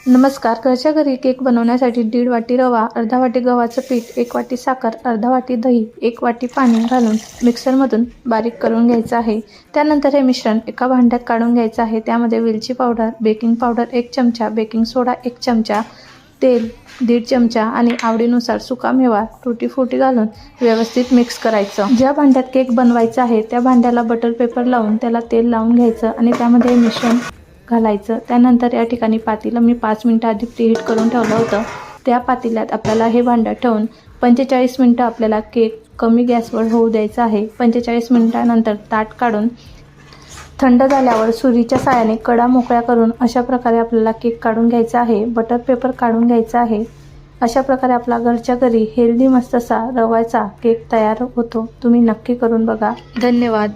नमस्कार. घरच्या घरी केक बनवण्यासाठी 1.5 वाटी रवा, अर्धा वाटी गव्हाचं पीठ, 1 वाटी साखर, अर्धा वाटी दही, 1 वाटी पाणी घालून मिक्सरमधून बारीक करून घ्यायचं आहे. त्यानंतर हे मिश्रण एका भांड्यात काढून घ्यायचं आहे. त्यामध्ये वेलची पावडर, बेकिंग पावडर 1 चमचा, बेकिंग सोडा 1 चमचा, तेल 1.5 चमचा आणि आवडीनुसार सुकामेवा टुटी फ्रुटी घालून व्यवस्थित मिक्स करायचं. ज्या भांड्यात केक बनवायचा आहे त्या भांड्याला बटर पेपर लावून त्याला तेल लावून घ्यायचं आणि त्यामध्ये हे मिश्रण घालायचं. त्यानंतर या ठिकाणी पातेलं मी 5 मिनिटं आधी प्रीहीट करून ठेवलं होतं. त्या पातेल्यात आपल्याला हे भांडं ठेवून 45 मिनिटं आपल्याला केक कमी गॅसवर होऊ द्यायचा आहे. 45 मिनिटानंतर ताट काढून थंड झाल्यावर सुरीच्या साहाय्याने कडा मोकळ्या करून अशा प्रकारे आपल्याला केक काढून घ्यायचा आहे. बटर पेपर काढून घ्यायचा आहे. अशा प्रकारे आपला घरच्या घरी हेल्दी मस्त असा रव्याचा केक तयार होतो. तुम्ही नक्की करून बघा. धन्यवाद.